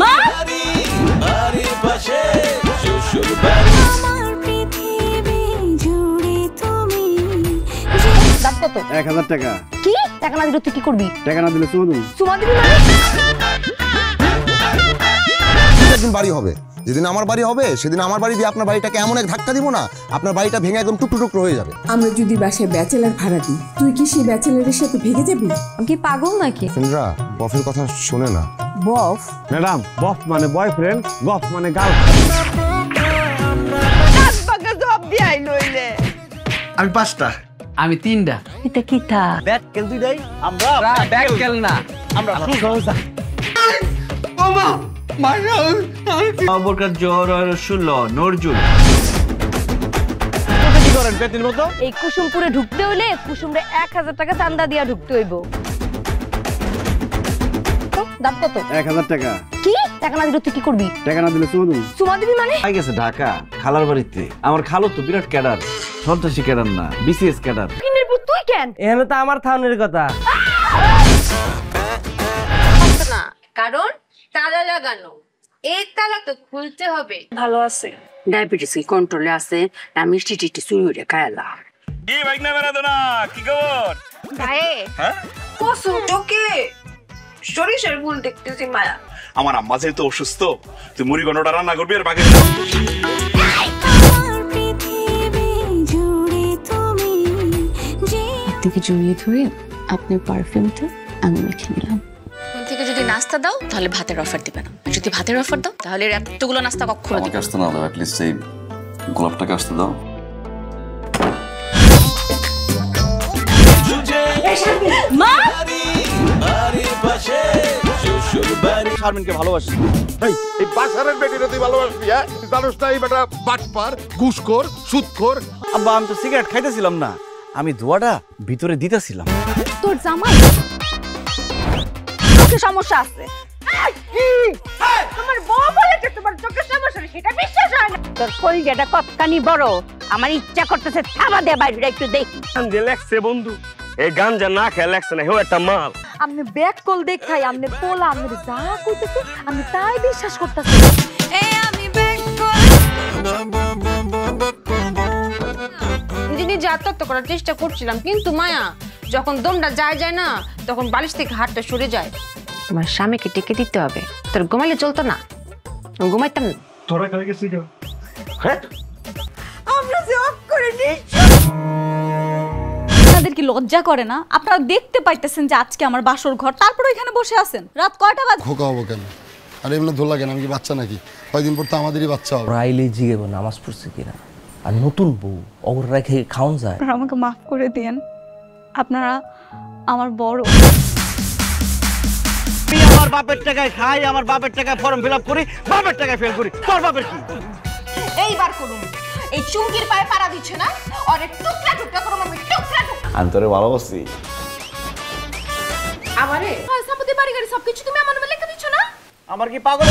মা কত? 1000 টাকা। কি টাকা না দিলে তুই কি করবি? টাকা না দিলে চুমা দিবি। চুমা দিবি মানে? যেদিন বাড়ি হবে, যেদিন আমার বাড়ি হবে, সেদিন আমার বাড়ি দিয়ে আপনার বাড়িটাকে এমন এক ধাক্কা দিব না, আপনার বাড়িটা ভেঙে একদম টুকরো টুকরো হয়ে যাবে। আমরা যদি বাসায় ব্যাচেলার ভাড়া দিই, তুই কি সেই ব্যাচেলারের সাথে ভেঙে যাবি? আমি কি পাগল নাকি? ফিনরা বফের কথা শোনে না। বফ? ম্যাডাম, বফ মানে বয়ফ্রেন্ড, গফ মানে গার্লফ্রেন্ড। আমি 5টা। আমি 3টা। এটা কি তা? ব্যাট খেল তুই দেই। আমরা ব্যাগ খেল না, আমরা সুজা। ওমা মাইরা আবরকার জ্বর আর 16 নরজুল। কত কি করেন পেতির মতো? এই কুসুমপুরে ঢুকতে হইলে কুসুমরে 1000 টাকা চান্দা দিয়া ঢুকতে হইব। দাম কত? 1000 টাকা। কি টাকা না দিলে তুই কি করবি? টাকা না দিলে চুমা দিবি। চুমা দিবি মানে? আই গেছে ঢাকা খালার বাড়িতে। আমার খালো তো বিরাট ক্যাডার, সন্ত্রাসী ক্যাডার না, বিসিএস ক্যাডার। কিনের পুত তুই কেন? এখানে তো আমার থাউনের কথা। না কারণ তালা লাগানো, এই তালা তো খুলতে হবে। ভালো আছে, ডায়াবেটিস কি কন্ট্রোলে আছে, না মিষ্টি টিষ্টি চুইরে খায়লা। কি বাইক না বেড়াতো না, কি খবর? ভাই হ্যাঁ কসু তোকে সরিষার ফুল দেখতেছি মায়া। আমার আম্মা যেহেতু অসুস্থ, তুই মুড়ি গন্ডটা রান্না করবি আর বাকি থেকে জড়িয়ে ধরে আপনার পারফিউমটা আমি মেখে নিলাম। থেকে যদি নাস্তা দাও তাহলে ভাতের অফার দিবে না, যদি ভাতের অফার দাও তাহলে এতগুলো নাস্তা কখনো দিবে না। আসতে না দাও, অ্যাটলিস্ট এই গোলাপটাকে আসতে দাও। মা শারমিনকে ভালোবাসি। এই বাসারের বেটিরে তুই ভালোবাসবি? হ্যাঁ জানোস না এই বেটা বাটপার, ঘুষখোর, সুদখোর। আব্বা আমি তো সিগারেট খাইতেছিলাম না, আমি ধোঁয়াটা ভিতরে দিতেছিলাম। তোর জামাই চোখে সমস্যা আছে। তোমার বউ বলে যে তোমার চোখে সমস্যা নেই, সেটা বিশ্বাস হয় না। তোর কলিজাটা কতখানি বড়, আমার ইচ্ছা করতেছে থাবা দে বাইরে একটু দেখি। যে লেখছে বন্ধু, এই গাঞ্জা না খেয়ে লেখছে না, হেও একটা মাল। আপনি ব্যাক কল দেখাই, আপনি পোলা, আপনি যা কইতেছে আমি তাই বিশ্বাস করতেছি। আমি ব্যাক কল নিজে আত্মহত্যা করার চেষ্টা করছিলাম, কিন্তু মায়া যখন দমটা যায় না তখন বালিশ থেকে হাতটা সরে যায়। তোমার স্বামীকে টেকে দিতে হবে, তোর ঘুমাইলে চলতো না, ঘুমাইতাম না। তোরা খাই গেছিস হ্যাঁ আমরা যে অফ করে নিচ্ছি। আপনাদের কি লজ্জা করে না? আপনারা দেখতে পাইতেছেন যে আজকে আমার বাসর ঘর, তারপর এখানে বসে আছেন। রাত কয়টা বাজে? খোকা হবো কেন? আর এমনি ধোলা কেন? আমি কি বাচ্চা নাকি? কয়দিন পর তো আমাদেরই বাচ্চা হবে। রাইলে জিগেব নামাজ পড়ছে কিনা, আর নতুন বউ অগর রেখে খাওন যায়। আপনারা আমাকে মাফ করে দিয়েন, আপনারা আমার বড়। আমার বাপের টাকায় খাই, আমার বাপের টাকায় ফর্ম ফিল আপ করি, বাপের টাকায় ফেল করি। তোর বাপের কি? এইবার করুন, এই চুমকির পায়ে পাড়া দিচ্ছে না, আর টুকরা টুকরা করুন, আমি টুকরা টুকরা। আমি তোরে ভালোবাসি। আমারে সম্পত্তি বাড়ি গাড়ি সবকিছু তুমি আমার নামে লিখে দিচ্ছ না? আমার কি পাগল?